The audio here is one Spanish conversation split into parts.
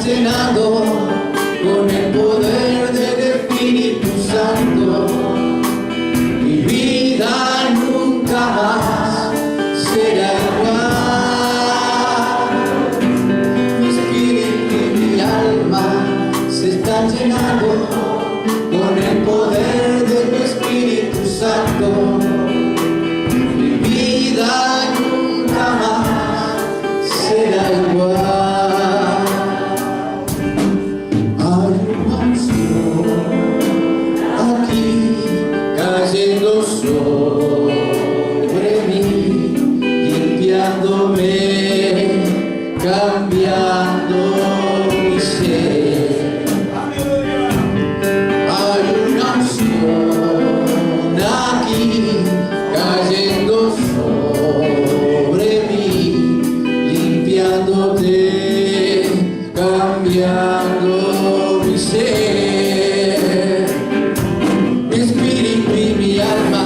están llenando con el poder del Espíritu Santo. Mi vida nunca más será igual. Mi espíritu y mi alma se están llenando con el poder de tu Espíritu Santo. Mi vida nunca más será igual. Hay una unción aquí cayendo sobre mí, limpiándome, cambiando mi ser. Hay una unción aquí cayendo sobre mí, limpiándote, cambiando mi ser. Mi espíritu y mi alma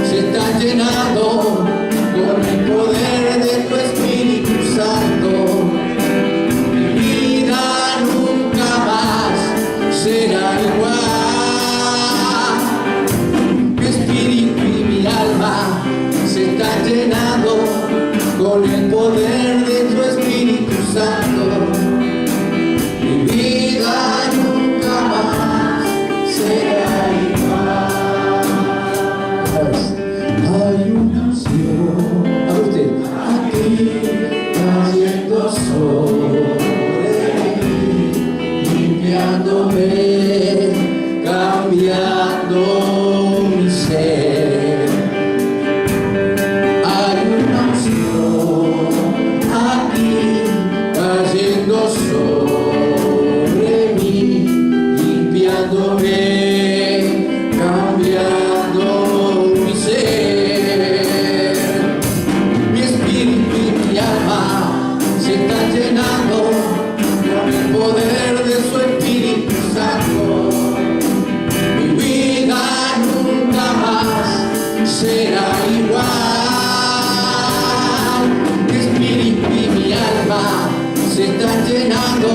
se están llenando con el poder de tu Espíritu Santo. Mi vida nunca más será igual. Mi espíritu y mi alma se están llenando con el poder de tu Espíritu Santo. Mi vida nunca más será igual. Hay una unción, a usted, aquí cayendo sobre mí, limpiándome, cambiando mi ser. Hay una unción aquí cayendo sobre mí, limpiándome, cambiando mi ser. Mi espíritu y mi alma se están llenando con el poder de su Espíritu Santo. Mi vida nunca más será igual. Mi espíritu y mi alma se están llenando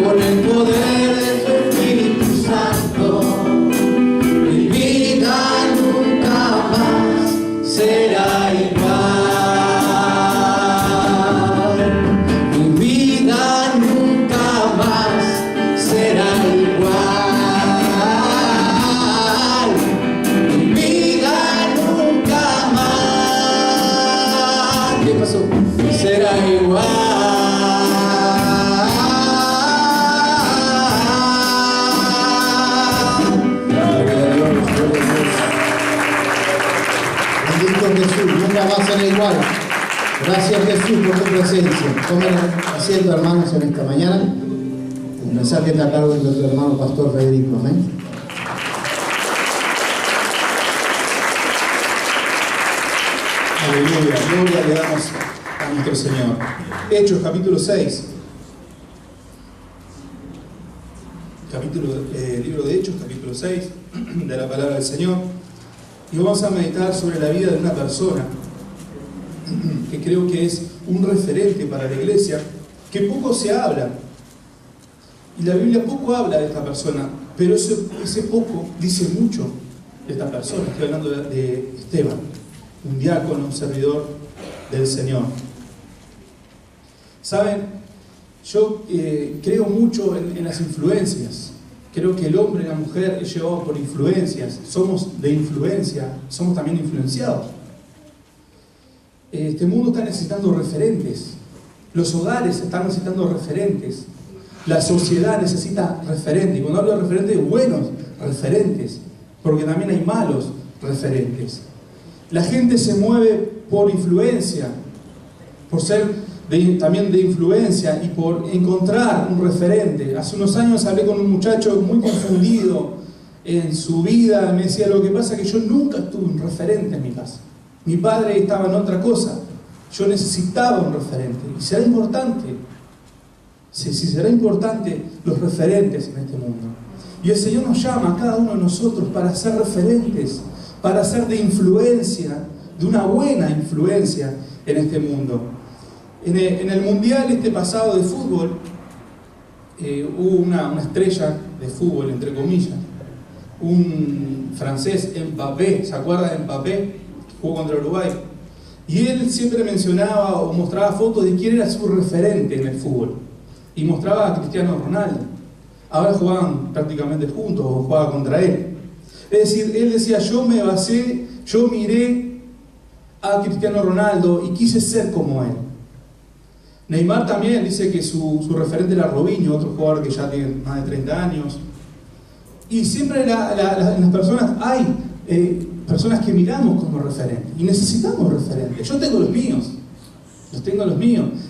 con el poder de su Espíritu Santo. Mi vida nunca más será igual. Mi vida nunca más será igual. Mi vida nunca más. ¿Qué pasó? Será igual. Bendito Jesús, nunca más será igual. Gracias Jesús por tu presencia. Tomen asiento, hermanos, en esta mañana. El mensaje está a cargo de nuestro hermano Pastor Federico. Amén. Aleluya, gloria le damos a nuestro Señor. Hechos capítulo 6. Libro de Hechos, capítulo 6, de la palabra del Señor. Y vamos a meditar sobre la vida de una persona que creo que es un referente para la iglesia, que poco se habla. Y la Biblia poco habla de esta persona, pero ese poco dice mucho de esta persona. Estoy hablando de Esteban, un diácono, un servidor del Señor. ¿Saben? Yo creo mucho en las influencias. Creo que el hombre y la mujer es llevado por influencias. Somos de influencia, somos también influenciados. Este mundo está necesitando referentes. Los hogares están necesitando referentes. La sociedad necesita referentes. Y cuando hablo de referentes, buenos referentes. Porque también hay malos referentes. La gente se mueve por influencia, por ser también de influencia y por encontrar un referente. Hace unos años hablé con un muchacho muy confundido en su vida. Me decía, lo que pasa es que yo nunca tuve un referente en mi casa. Mi padre estaba en otra cosa. Yo necesitaba un referente. Y será importante, si será importante los referentes en este mundo. Y el Señor nos llama a cada uno de nosotros para ser referentes, para ser de influencia, de una buena influencia en este mundo. En el mundial pasado de fútbol, hubo una estrella de fútbol, entre comillas, un francés, Mbappé, ¿se acuerdan de Mbappé? Jugó contra Uruguay. Y él siempre mencionaba o mostraba fotos de quién era su referente en el fútbol. Y mostraba a Cristiano Ronaldo. Ahora jugaban prácticamente juntos o jugaba contra él. Es decir, él decía, yo miré a Cristiano Ronaldo y quise ser como él. Neymar también dice que su referente era Robinho, otro jugador que ya tiene más de 30 años. Y siempre en las personas hay personas que miramos como referentes y necesitamos referentes. Yo tengo los míos,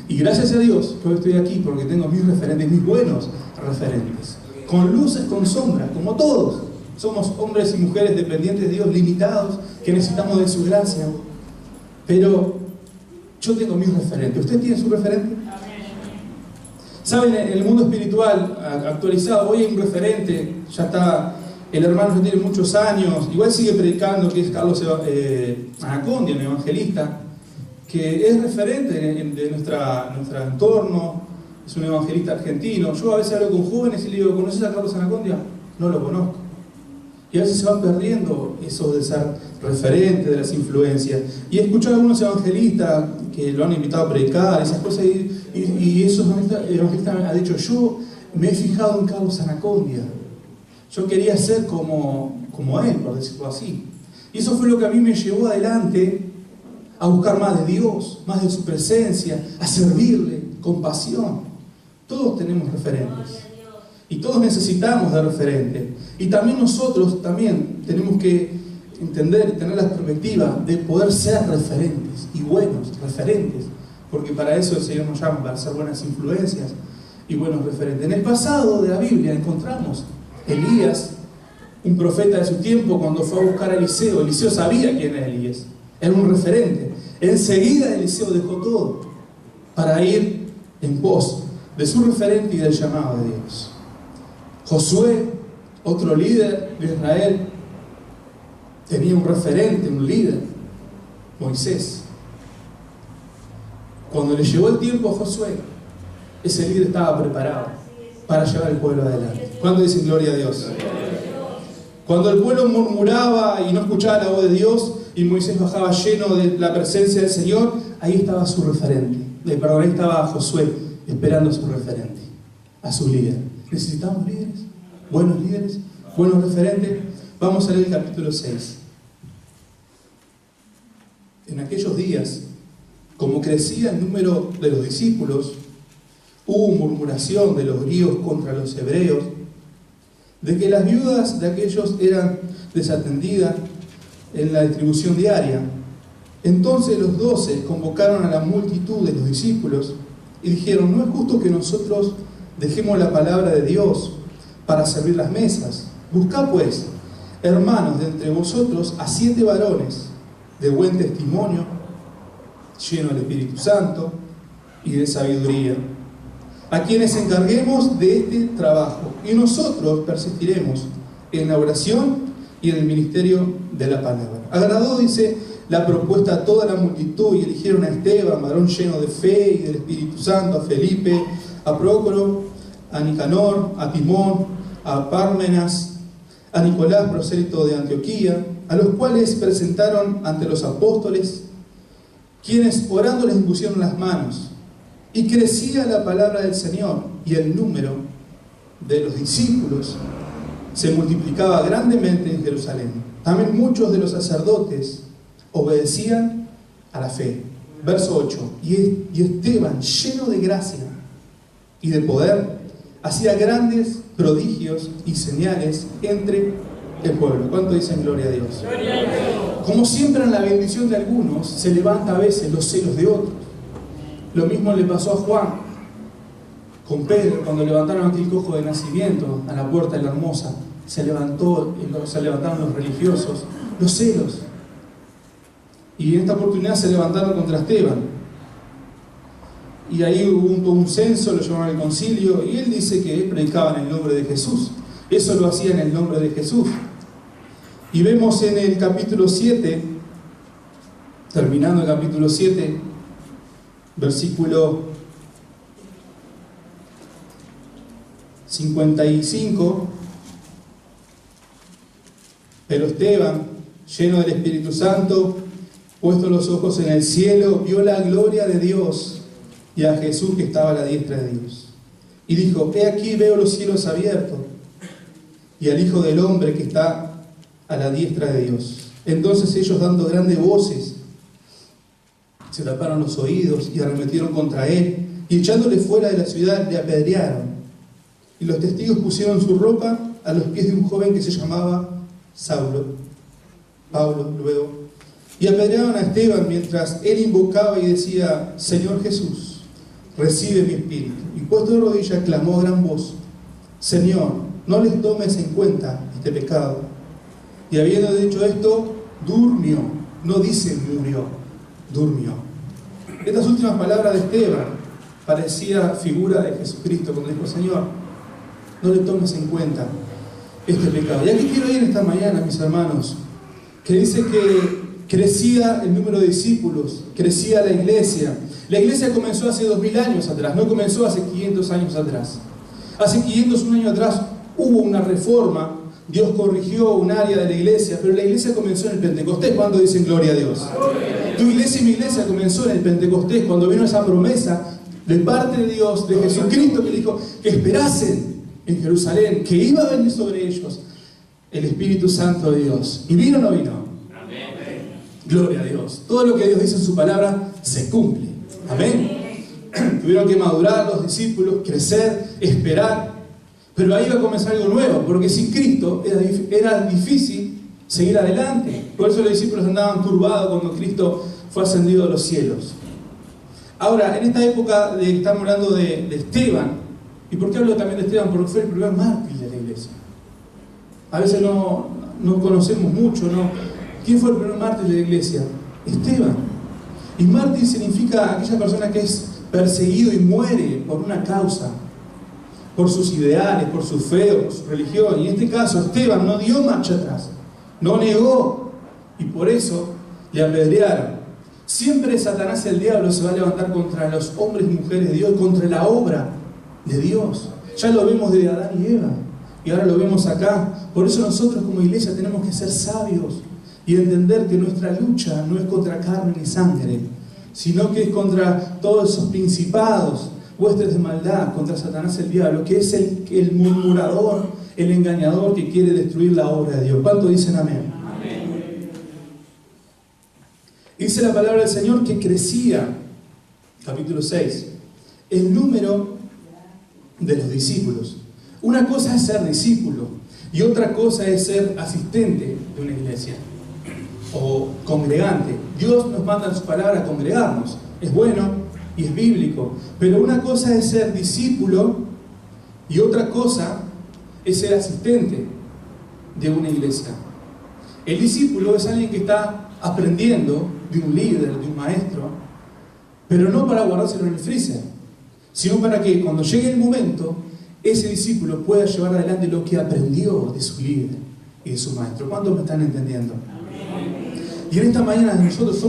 y gracias a Dios que hoy estoy aquí porque tengo mis referentes, mis buenos referentes, con luces, con sombras, como todos. Somos hombres y mujeres dependientes de Dios, limitados, que necesitamos de su gracia, pero yo tengo mis referentes. ¿Usted tiene su referente? Saben, en el mundo espiritual actualizado, hoy hay un referente, ya está, el hermano que tiene muchos años, igual sigue predicando, que es Carlos Anacondia, un evangelista, que es referente de nuestro entorno, es un evangelista argentino. Yo a veces hablo con jóvenes y le digo, ¿conoces a Carlos Anacondia? No lo conozco. Y a veces se van perdiendo eso de ser referente, de las influencias. Y he escuchado a algunos evangelistas que lo han invitado a predicar, esas cosas, y esos evangelistas me han dicho, yo me he fijado en Carlos Anacondia. Yo quería ser como él, por decirlo así. Y eso fue lo que a mí me llevó adelante a buscar más de Dios, más de su presencia, a servirle con pasión. Todos tenemos referentes. Y todos necesitamos de referentes. Y también nosotros tenemos que entender y tener la perspectiva de poder ser referentes y buenos referentes. Porque para eso el Señor nos llama, para ser buenas influencias y buenos referentes. En el pasado de la Biblia encontramos Elías, un profeta de su tiempo, cuando fue a buscar a Eliseo. Eliseo sabía quién era Elías. Era un referente. Enseguida Eliseo dejó todo para ir en pos de su referente y del llamado de Dios. Josué, otro líder de Israel, tenía un referente, un líder, Moisés. Cuando le llegó el tiempo a Josué, ese líder estaba preparado para llevar al pueblo adelante. ¿Cuándo dicen gloria a Dios? Cuando el pueblo murmuraba y no escuchaba la voz de Dios y Moisés bajaba lleno de la presencia del Señor, ahí estaba su referente. Ahí estaba Josué esperando a su referente, a su líder. ¿Necesitamos líderes? ¿Buenos referentes? Vamos a leer el capítulo 6. En aquellos días, como crecía el número de los discípulos, hubo murmuración de los griegos contra los hebreos, de que las viudas de aquellos eran desatendidas en la distribución diaria. Entonces los 12 convocaron a la multitud de los discípulos y dijeron, no es justo que nosotros dejemos la palabra de Dios para servir las mesas. Buscad pues, hermanos, de entre vosotros a 7 varones de buen testimonio, llenos del Espíritu Santo y de sabiduría, a quienes encarguemos de este trabajo, y nosotros persistiremos en la oración y en el ministerio de la palabra. Agradó, dice, la propuesta a toda la multitud, y eligieron a Esteban, varón lleno de fe y del Espíritu Santo, a Felipe, a Prócoro, a Nicanor, a Timón, a Pármenas, a Nicolás, prosélito de Antioquía, a los cuales presentaron ante los apóstoles, quienes orando les impusieron las manos. Y crecía la palabra del Señor, y el número de los discípulos se multiplicaba grandemente en Jerusalén. También muchos de los sacerdotes obedecían a la fe. Verso 8. Y Esteban, lleno de gracia y de poder, hacía grandes prodigios y señales entre el pueblo. ¿Cuánto dicen gloria a Dios? Gloria a Dios. Como siempre en la bendición de algunos, se levanta a veces los celos de otros. Lo mismo le pasó a Juan con Pedro, cuando levantaron aquel cojo de nacimiento a la puerta de la Hermosa. Se levantaron los religiosos, los celos. Y en esta oportunidad se levantaron contra Esteban. Y ahí hubo un censo, lo llamaron al concilio, y él dice que predicaba en el nombre de Jesús. Eso lo hacía en el nombre de Jesús. Y vemos en el capítulo 7, terminando el capítulo 7, versículo 55, pero Esteban, lleno del Espíritu Santo, puesto los ojos en el cielo, vio la gloria de Dios y a Jesús que estaba a la diestra de Dios. Y dijo: he aquí veo los cielos abiertos y al Hijo del Hombre que está a la diestra de Dios. Entonces ellos, dando grandes voces, se taparon los oídos y arremetieron contra él, y echándole fuera de la ciudad le apedrearon. Y los testigos pusieron su ropa a los pies de un joven que se llamaba Pablo luego, y apedrearon a Esteban mientras él invocaba y decía: Señor Jesús, recibe mi espíritu. Y puesto de rodillas clamó a gran voz: Señor, no les tomes en cuenta este pecado. Y habiendo dicho esto, durmió. No dice murió, durmió. Estas últimas palabras de Esteban parecía figura de Jesucristo cuando dijo: Señor, no le tomes en cuenta este pecado. Y aquí quiero ir esta mañana, mis hermanos, que dice que crecía el número de discípulos, crecía la iglesia. La iglesia comenzó hace 2000 años atrás, no comenzó hace 500 años atrás. Hace 501 años atrás hubo una reforma, Dios corrigió un área de la iglesia, pero la iglesia comenzó en el Pentecostés. ¿Cuándo dicen gloria a Dios? Tu iglesia y mi iglesia comenzó en el Pentecostés, cuando vino esa promesa de parte de Dios, de Jesucristo, que dijo que esperasen en Jerusalén, que iba a venir sobre ellos el Espíritu Santo de Dios. ¿Y vino o no vino? Amén. Gloria a Dios. Todo lo que Dios dice en su palabra se cumple. Amén. Tuvieron que madurar los discípulos, crecer, esperar, pero ahí iba a comenzar algo nuevo, porque sin Cristo era difícil seguir adelante. Por eso los discípulos andaban turbados cuando Cristo fue ascendido a los cielos. Ahora, en esta época de que estamos hablando de Esteban, ¿y por qué hablo también de Esteban? Porque fue el primer mártir de la iglesia. A veces no conocemos mucho, ¿no? ¿Quién fue el primer mártir de la iglesia? Esteban. Y mártir significa aquella persona que es perseguido y muere por una causa, por sus ideales, por su fe, por su religión. Y en este caso, Esteban no dio marcha atrás, no negó, y por eso le apedrearon. Siempre Satanás, el diablo, se va a levantar contra los hombres y mujeres de Dios, contra la obra de Dios. Ya lo vemos desde Adán y Eva, y ahora lo vemos acá. Por eso nosotros como iglesia tenemos que ser sabios y entender que nuestra lucha no es contra carne ni sangre, sino que es contra todos esos principados, huestes de maldad, contra Satanás el diablo, que es el murmurador, el engañador que quiere destruir la obra de Dios. ¿Cuánto dicen amén? Amén. Dice la palabra del Señor que crecía, capítulo 6, el número de los discípulos. Una cosa es ser discípulo y otra cosa es ser asistente de una iglesia o congregante. Dios nos manda en su palabra a congregarnos, es bueno y es bíblico, pero una cosa es ser discípulo y otra cosa es ser asistente de una iglesia. El discípulo es alguien que está aprendiendo de un líder, de un maestro, pero no para guardárselo en el freezer, sino para que cuando llegue el momento, ese discípulo pueda llevar adelante lo que aprendió de su líder y de su maestro. ¿Cuántos me están entendiendo? Y en esta mañana nosotros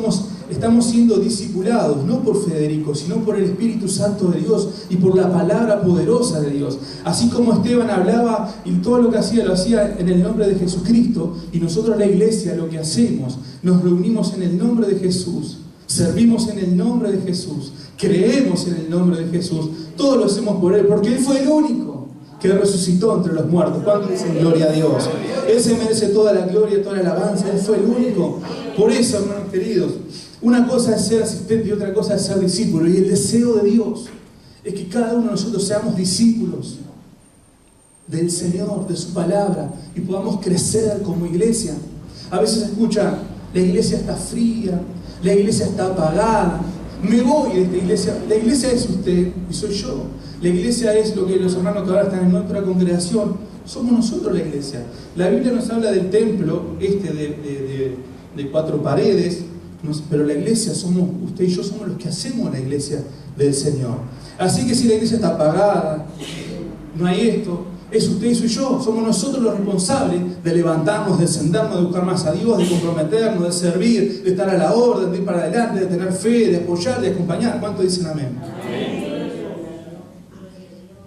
estamos siendo discipulados, no por Federico, sino por el Espíritu Santo de Dios y por la palabra poderosa de Dios. Así como Esteban hablaba y todo lo que hacía, lo hacía en el nombre de Jesucristo, y nosotros la iglesia lo que hacemos, nos reunimos en el nombre de Jesús, servimos en el nombre de Jesús, creemos en el nombre de Jesús, todo lo hacemos por Él, porque Él fue el único que resucitó entre los muertos. ¿Cuántos dicen gloria a Dios? Él se merece toda la gloria, toda la alabanza, Él fue el único. Por eso, hermanos queridos, una cosa es ser asistente y otra cosa es ser discípulo, y el deseo de Dios es que cada uno de nosotros seamos discípulos del Señor, de su palabra, y podamos crecer como iglesia. A veces escucha, la iglesia está fría, la iglesia está apagada, me voy de esta iglesia. La iglesia es usted y soy yo. La iglesia es lo que los hermanos que ahora están en nuestra congregación, somos nosotros la iglesia. La Biblia nos habla del templo de 4 paredes, pero la iglesia somos usted y yo, somos los que hacemos la iglesia del Señor. Así que si la iglesia está apagada, no hay esto, es usted y soy yo, somos nosotros los responsables de levantarnos, de encendernos, de buscar más a Dios, de comprometernos, de servir, de estar a la orden, de ir para adelante, de tener fe, de apoyar, de acompañar. ¿Cuántos dicen amén? Amén.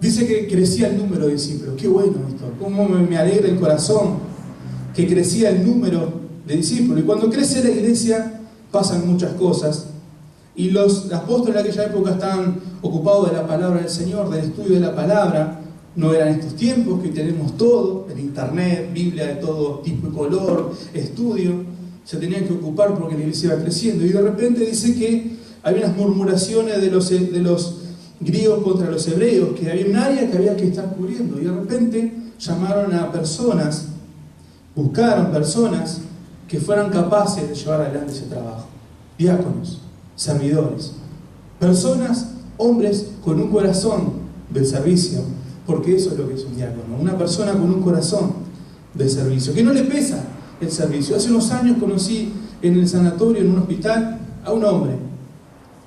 Dice que crecía el número de discípulos. Qué bueno esto. Cómo me alegra el corazón que crecía el número de discípulos. Y cuando crece la iglesia pasan muchas cosas. Y los apóstoles de aquella época estaban ocupados de la palabra del Señor, del estudio de la palabra. No eran estos tiempos que tenemos todo, el internet, Biblia de todo tipo y color, estudio. Se tenían que ocupar porque la iglesia iba creciendo. Y de repente dice que había unas murmuraciones de los griegos contra los hebreos, que había un área que había que estar cubriendo. Y de repente llamaron a personas, buscaron personas que fueran capaces de llevar adelante ese trabajo. Diáconos, servidores, personas, hombres con un corazón del servicio, porque eso es lo que es un diácono, una persona con un corazón de servicio, que no le pesa el servicio. Hace unos años conocí en el sanatorio, en un hospital, a un hombre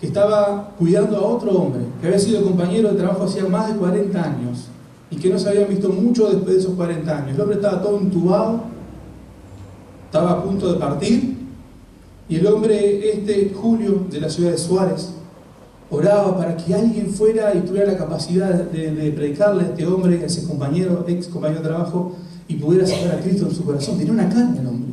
que estaba cuidando a otro hombre, que había sido compañero de trabajo hacía más de 40 años y que no se habían visto mucho después de esos 40 años. El hombre estaba todo entubado, estaba a punto de partir, y el hombre, Julio, de la ciudad de Suárez, oraba para que alguien fuera y tuviera la capacidad de predicarle a este hombre, a ese compañero, ex compañero de trabajo, y pudiera sacar a Cristo en su corazón. Tenía una carne el hombre.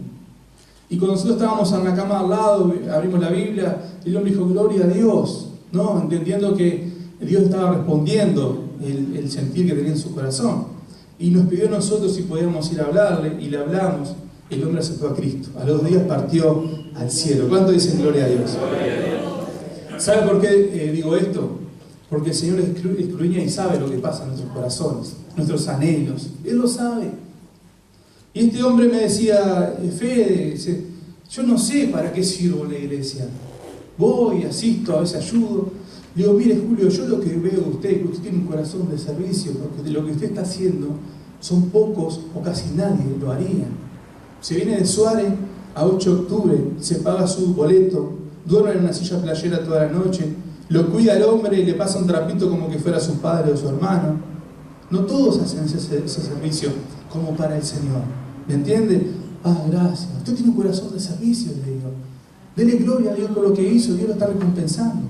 Y cuando nosotros estábamos en la cama al lado, abrimos la Biblia, y el hombre dijo, gloria a Dios, ¿no? Entendiendo que Dios estaba respondiendo el sentir que tenía en su corazón. Y nos pidió a nosotros si podíamos ir a hablarle, y le hablamos. El hombre aceptó a Cristo. A los días partió al cielo. ¿Cuánto dicen gloria a Dios? ¿Sabe por qué digo esto? Porque el Señor escudriña y sabe lo que pasa en nuestros corazones, nuestros anhelos. Él lo sabe. Y este hombre me decía, Fede, yo no sé para qué sirvo en la iglesia. Voy, asisto, a veces ayudo. Le digo, mire Julio, yo lo que veo de usted, que usted tiene un corazón de servicio, porque de lo que usted está haciendo son pocos o casi nadie lo haría. Se viene de Suárez a 8 de octubre, se paga su boleto, duerme en una silla playera toda la noche, lo cuida al hombre y le pasa un trapito como que fuera su padre o su hermano. No todos hacen ese servicio como para el Señor. ¿Me entiende? Ah, gracias. Usted tiene un corazón de servicio, le digo. Dele gloria a Dios por lo que hizo, Dios lo está recompensando.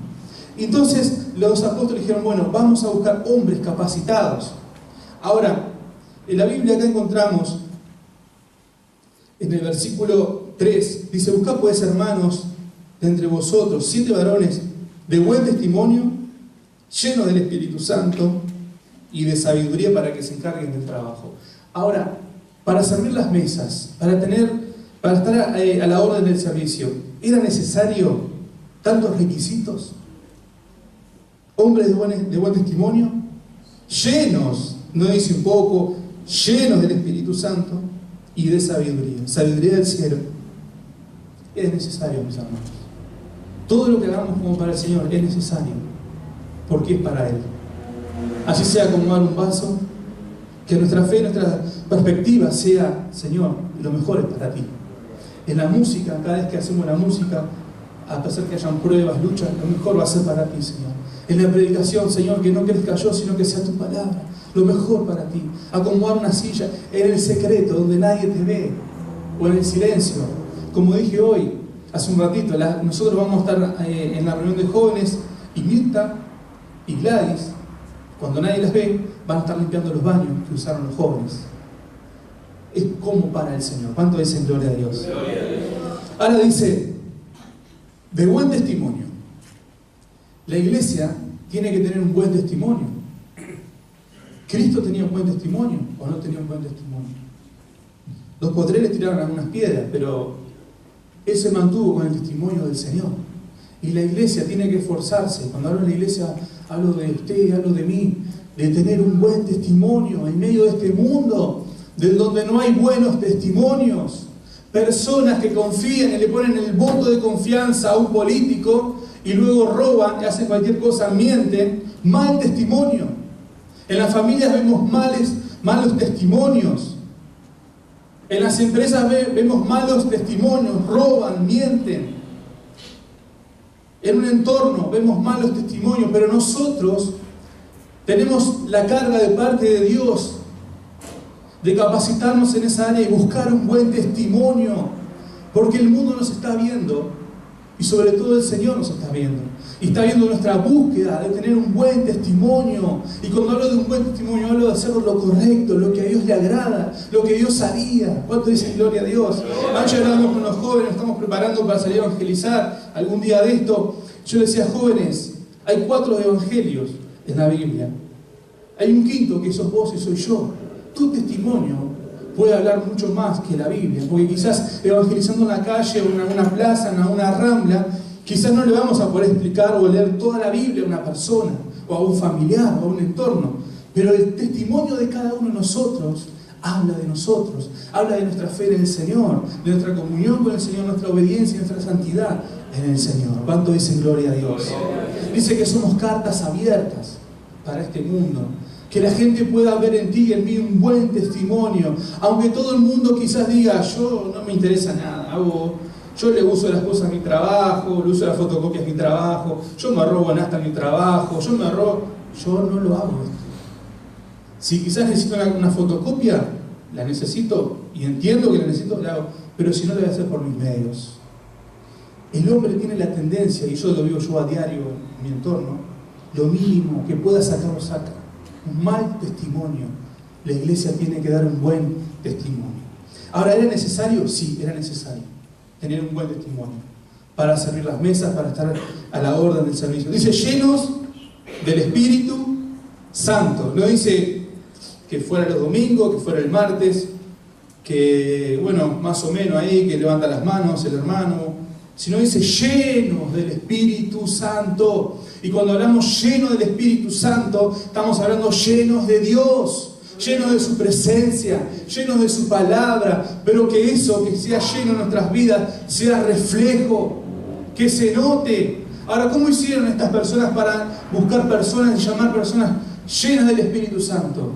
Y entonces los apóstoles dijeron, bueno, vamos a buscar hombres capacitados. Ahora, en la Biblia acá encontramos, en el versículo 3, dice, buscad pues, hermanos, de entre vosotros 7 varones de buen testimonio, llenos del Espíritu Santo y de sabiduría para que se encarguen del trabajo. Ahora, para servir las mesas, para estar a la orden del servicio, ¿era necesario tantos requisitos? Hombres de buen testimonio, llenos, no dice un poco, llenos del Espíritu Santo y de sabiduría del cielo. Es necesario, mis hermanos. Todo lo que hagamos como para el Señor es necesario, porque es para Él. Así sea como dar un vaso, que nuestra fe, nuestra perspectiva sea, Señor, lo mejor es para ti. En la música, cada vez que hacemos la música, a pesar que hayan pruebas, luchas, lo mejor va a ser para ti, Señor. En la predicación, Señor, que no crezca yo, sino que sea tu palabra, lo mejor para ti. Acomodar una silla en el secreto, donde nadie te ve, o en el silencio. Como dije hoy, hace un ratito, nosotros vamos a estar en la reunión de jóvenes, y Mirta y Gladys, cuando nadie las ve, van a estar limpiando los baños que usaron los jóvenes. Es como para el Señor. ¿Cuánto dicen gloria a Dios? Gloria a Dios. Ahora dice, de buen testimonio. La iglesia tiene que tener un buen testimonio. ¿Cristo tenía un buen testimonio o no tenía un buen testimonio? Los potreros tiraron algunas piedras, pero Él se mantuvo con el testimonio del Señor. Y la iglesia tiene que esforzarse. Cuando hablo de la iglesia, hablo de usted, hablo de mí, de tener un buen testimonio en medio de este mundo, de donde no hay buenos testimonios. Personas que confían y le ponen el voto de confianza a un político y luego roban, hacen cualquier cosa, mienten. Mal testimonio. En las familias vemos malos testimonios. En las empresas vemos malos testimonios, roban, mienten. En un entorno vemos malos testimonios, pero nosotros tenemos la carga de parte de Dios de capacitarnos en esa área y buscar un buen testimonio, porque el mundo nos está viendo Y sobre todo el Señor nos está viendo. Y está viendo nuestra búsqueda de tener un buen testimonio. Y cuando hablo de un buen testimonio, hablo de hacer lo correcto, lo que a Dios le agrada, lo que Dios haría. ¿Cuánto dicen gloria a Dios? Anoche hablamos con los jóvenes, estamos preparando para salir a evangelizar algún día de esto. Yo les decía, jóvenes, hay 4 evangelios en la Biblia. Hay un quinto que sos vos y soy yo. Tu testimonio puede hablar mucho más que la Biblia, porque quizás evangelizando en la calle, en una plaza, en una rambla, quizás no le vamos a poder explicar o leer toda la Biblia a una persona, o a un familiar, o a un entorno, pero el testimonio de cada uno de nosotros habla de nosotros, habla de nuestra fe en el Señor, de nuestra comunión con el Señor, nuestra obediencia, nuestra santidad en el Señor. ¿Cuánto dicen gloria a Dios? Dice que somos cartas abiertas para este mundo. Que la gente pueda ver en ti y en mí un buen testimonio. Aunque todo el mundo quizás diga, yo no me interesa nada, yo le uso las cosas a mi trabajo, le uso las fotocopias a mi trabajo, yo me robo hasta mi trabajo, yo no lo hago esto. Si quizás necesito una fotocopia, la necesito y entiendo que la necesito, la hago, pero si no, la voy a hacer por mis medios. El hombre tiene la tendencia, y yo lo vivo yo a diario en mi entorno, lo mínimo que pueda sacar lo saca. Un mal testimonio. La iglesia tiene que dar un buen testimonio. Ahora, ¿era necesario? Sí, era necesario tener un buen testimonio para servir las mesas, para estar a la orden del servicio. Dice, llenos del Espíritu Santo. No dice que fuera los domingos, que fuera el martes, que, bueno, más o menos ahí, que levanta las manos el hermano, sino dice llenos del Espíritu Santo. Y cuando hablamos llenos del Espíritu Santo, estamos hablando llenos de Dios, llenos de su presencia, llenos de su palabra, pero que eso que sea lleno en nuestras vidas sea reflejo, que se note. Ahora, ¿cómo hicieron estas personas para buscar personas y llamar personas llenas del Espíritu Santo?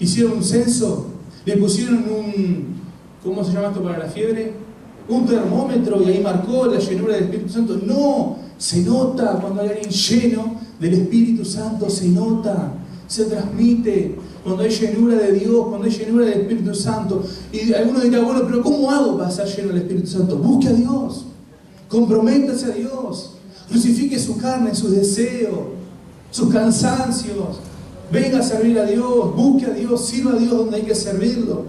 ¿Hicieron un censo? ¿Le pusieron ¿cómo se llama esto para la fiebre? Un termómetro y ahí marcó la llenura del Espíritu Santo. No, se nota cuando hay alguien lleno del Espíritu Santo, se nota, se transmite. Cuando hay llenura de Dios, cuando hay llenura del Espíritu Santo. Y algunos dirán, bueno, pero ¿cómo hago para ser lleno del Espíritu Santo? Busque a Dios, comprométase a Dios, crucifique su carne, sus deseos, sus cansancios, venga a servir a Dios, busque a Dios, sirva a Dios donde hay que servirlo.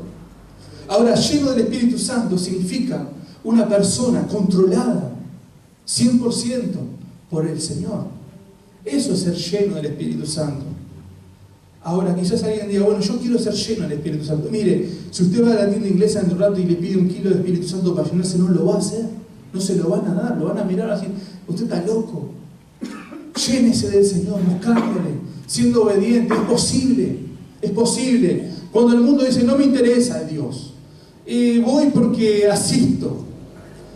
Ahora, lleno del Espíritu Santo significa una persona controlada 100% por el Señor. Eso es ser lleno del Espíritu Santo. Ahora, quizás alguien diga, bueno, yo quiero ser lleno del Espíritu Santo. Mire, si usted va a la tienda inglesa en un rato y le pide 1 kilo de Espíritu Santo para llenarse, no lo va a hacer. No se lo van a dar, lo van a mirar así. Usted está loco. Llénese del Señor, buscándole, siendo obediente. Es posible, es posible. Cuando el mundo dice, no me interesa Dios, voy porque asisto,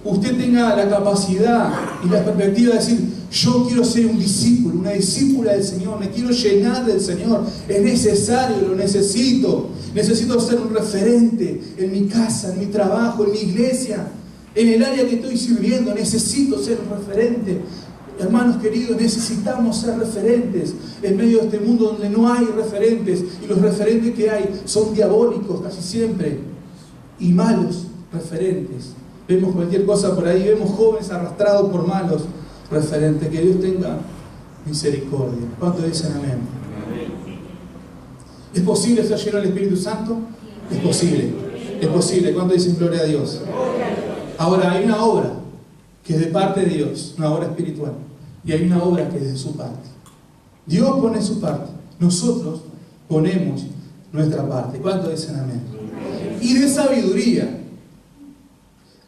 usted tenga la capacidad y la perspectiva de decir, yo quiero ser un discípulo, una discípula del Señor, me quiero llenar del Señor, es necesario, lo necesito ser un referente en mi casa, en mi trabajo, en mi iglesia, en el área que estoy sirviendo, necesito ser un referente. Hermanos queridos, necesitamos ser referentes en medio de este mundo donde no hay referentes, y los referentes que hay son diabólicos casi siempre, y malos referentes. Vemos cualquier cosa por ahí, vemos jóvenes arrastrados por malos referentes. Que Dios tenga misericordia. ¿Cuántos dicen amén? ¿Es posible ser lleno del Espíritu Santo? Es posible, es posible. ¿Cuántos dicen gloria a Dios? Ahora, hay una obra que es de parte de Dios, una obra espiritual, y hay una obra que es de su parte. Dios pone su parte, nosotros ponemos nuestra parte. ¿Cuántos dicen amén? Y de sabiduría.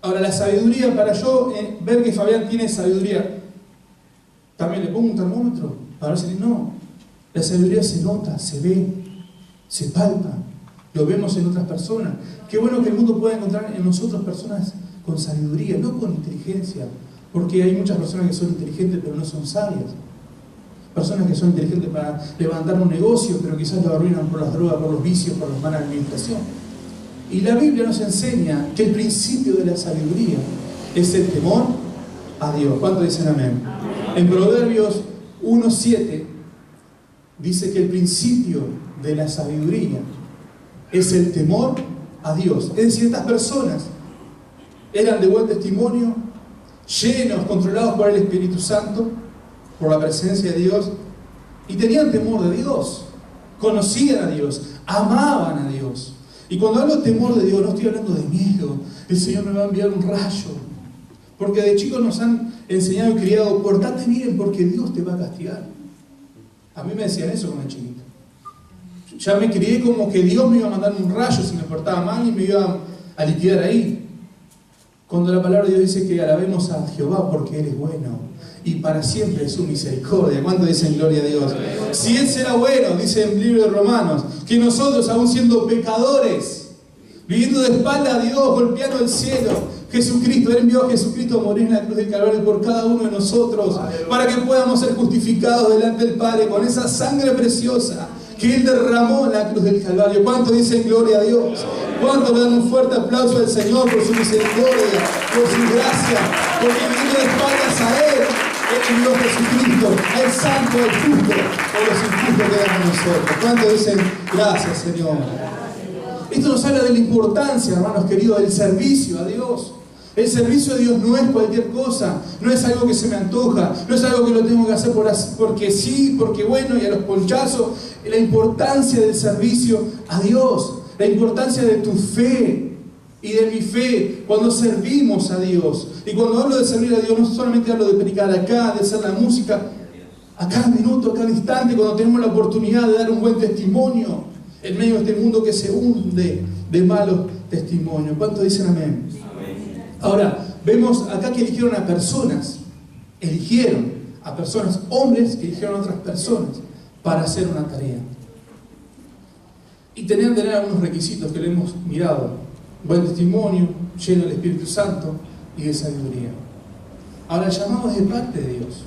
Ahora, la sabiduría, para yo ver que Fabián tiene sabiduría, también le pongo un termómetro para ver si no. La sabiduría se nota, se ve, se palpa, lo vemos en otras personas. Qué bueno que el mundo pueda encontrar en nosotros personas con sabiduría, no con inteligencia, porque hay muchas personas que son inteligentes pero no son sabias. Personas que son inteligentes para levantar un negocio, pero quizás lo arruinan por las drogas, por los vicios, por la mala administración. Y la Biblia nos enseña que el principio de la sabiduría es el temor a Dios. ¿Cuántos dicen amén? En Proverbios 1:7 dice que el principio de la sabiduría es el temor a Dios. Es decir, estas personas eran de buen testimonio, llenos, controlados por el Espíritu Santo, por la presencia de Dios, y tenían temor de Dios, conocían a Dios, amaban a Dios. Y cuando hablo de temor de Dios, no estoy hablando de miedo, el Señor me va a enviar un rayo, porque de chicos nos han enseñado y criado, portate bien porque Dios te va a castigar. A mí me decían eso cuando era chiquito. Ya me crié como que Dios me iba a mandar un rayo si me portaba mal y me iba a liquidar ahí. Cuando la palabra de Dios dice que alabemos a Jehová porque Él es bueno y para siempre es su misericordia. ¿Cuánto dicen gloria a Dios? Si Él será bueno, dice en el libro de Romanos, que nosotros, aún siendo pecadores, viviendo de espalda a Dios, golpeando el cielo, Jesucristo, Él envió a Jesucristo a morir en la cruz del Calvario por cada uno de nosotros, para que podamos ser justificados delante del Padre con esa sangre preciosa que Él derramó en la cruz del Calvario. ¿Cuánto dicen gloria a Dios? ¿Cuánto le dan un fuerte aplauso al Señor por su misericordia, por su gracia, porque viviendo de espaldas a Él envió a Jesucristo, al santo, al justo, por los injustos que eran nosotros? ¿Cuánto dicen gracias, Señor? Esto nos habla de la importancia, hermanos queridos, del servicio a Dios. El servicio a Dios no es cualquier cosa, no es algo que se me antoja, no es algo que lo tengo que hacer porque sí, porque bueno, y a los ponchazos. La importancia del servicio a Dios, la importancia de tu fe y de mi fe cuando servimos a Dios. Y cuando hablo de servir a Dios, no solamente hablo de predicar acá, de hacer la música a cada minuto, a cada instante, cuando tenemos la oportunidad de dar un buen testimonio en medio de este mundo que se hunde de malos testimonios. ¿Cuántos dicen amén? Ahora, vemos acá que eligieron a personas, hombres que eligieron a otras personas para hacer una tarea. Y tenían que tener algunos requisitos que le hemos mirado: buen testimonio, lleno del Espíritu Santo y de sabiduría. Ahora, el llamado es de parte de Dios.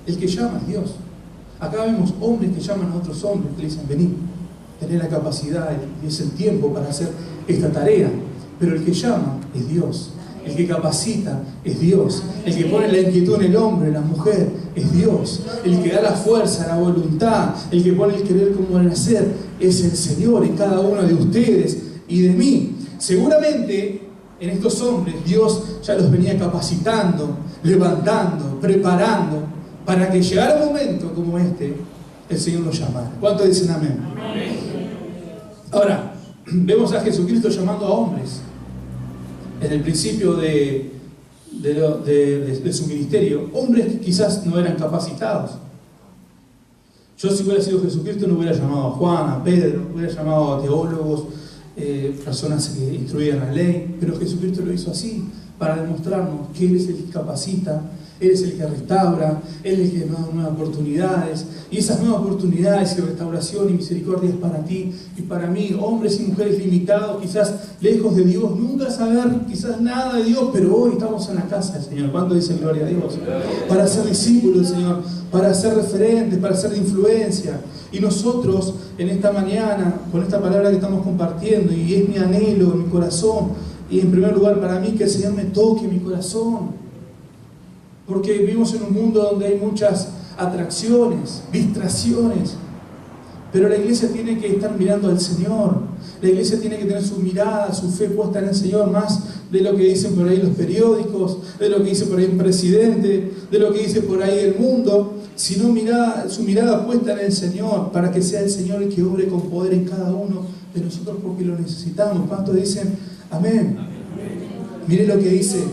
El que llama es Dios. Acá vemos hombres que llaman a otros hombres, que le dicen: vení, tenés la capacidad y es el tiempo para hacer esta tarea. Pero el que llama es Dios. El que capacita es Dios. El que pone la inquietud en el hombre, en la mujer, es Dios. El que da la fuerza, la voluntad, el que pone el querer como el hacer, es el Señor en cada uno de ustedes y de mí. Seguramente en estos hombres Dios ya los venía capacitando, levantando, preparando, para que llegara un momento como este, el Señor los llamara. ¿Cuántos dicen amén? Ahora, vemos a Jesucristo llamando a hombres. En el principio de su ministerio, hombres que quizás no eran capacitados. Yo, si hubiera sido Jesucristo, no hubiera llamado a Juan, a Pedro, hubiera llamado a teólogos, personas que instruían la ley, pero Jesucristo lo hizo así, para demostrarnos que Él es el que capacita, Él es el que restaura, Él es el que nos da nuevas oportunidades, y esas nuevas oportunidades y restauración y misericordia es para ti y para mí, hombres y mujeres limitados, quizás lejos de Dios, nunca saber quizás nada de Dios, pero hoy estamos en la casa del Señor. ¿Cuánto dicen gloria a Dios? Para ser discípulos del Señor, para ser referentes, para ser de influencia. Y nosotros en esta mañana, con esta palabra que estamos compartiendo, y es mi anhelo en mi corazón, y en primer lugar para mí, que el Señor me toque mi corazón. Porque vivimos en un mundo donde hay muchas atracciones, distracciones, pero la iglesia tiene que estar mirando al Señor. La iglesia tiene que tener su mirada, su fe puesta en el Señor, más de lo que dicen por ahí los periódicos, de lo que dice por ahí un presidente, de lo que dice por ahí el mundo, sino su mirada puesta en el Señor, para que sea el Señor el que obre con poder en cada uno de nosotros, porque lo necesitamos. ¿Cuántos dicen amén? Mire lo que dice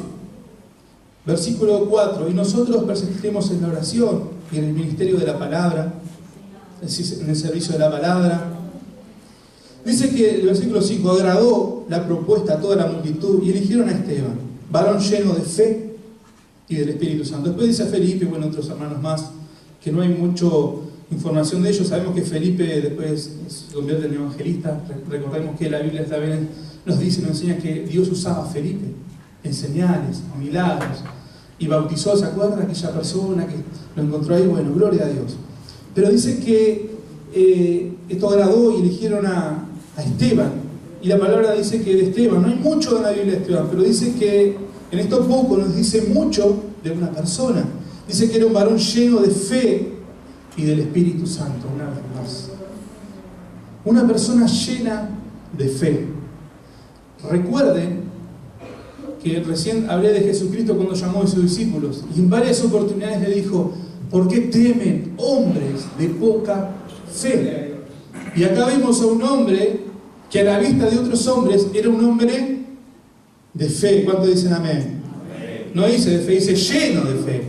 versículo 4: y nosotros persistimos en la oración y en el ministerio de la palabra, en el servicio de la palabra. Dice que el versículo 5: agradó la propuesta a toda la multitud y eligieron a Esteban, varón lleno de fe y del Espíritu Santo. Después dice a Felipe, bueno, otros hermanos más, que no hay mucha información de ellos. Sabemos que Felipe después se convierte en evangelista. Recordemos que la Biblia también nos dice, nos enseña que Dios usaba a Felipe en señales, en milagros, y bautizó, ¿se acuerdan? Aquella persona que lo encontró ahí. Bueno, gloria a Dios. Pero dice que esto agradó y eligieron a Esteban, y la palabra dice que de Esteban, no hay mucho en la Biblia de Esteban, pero dice que en esto poco nos dice mucho de una persona. Dice que era un varón lleno de fe y del Espíritu Santo, una vez más. Una persona llena de fe. Recuerden que recién hablé de Jesucristo cuando llamó a sus discípulos. Y en varias oportunidades le dijo, ¿por qué temen hombres de poca fe? Y acá vemos a un hombre que a la vista de otros hombres era un hombre de fe. ¿Cuántos dicen amén? No dice de fe, dice lleno de fe.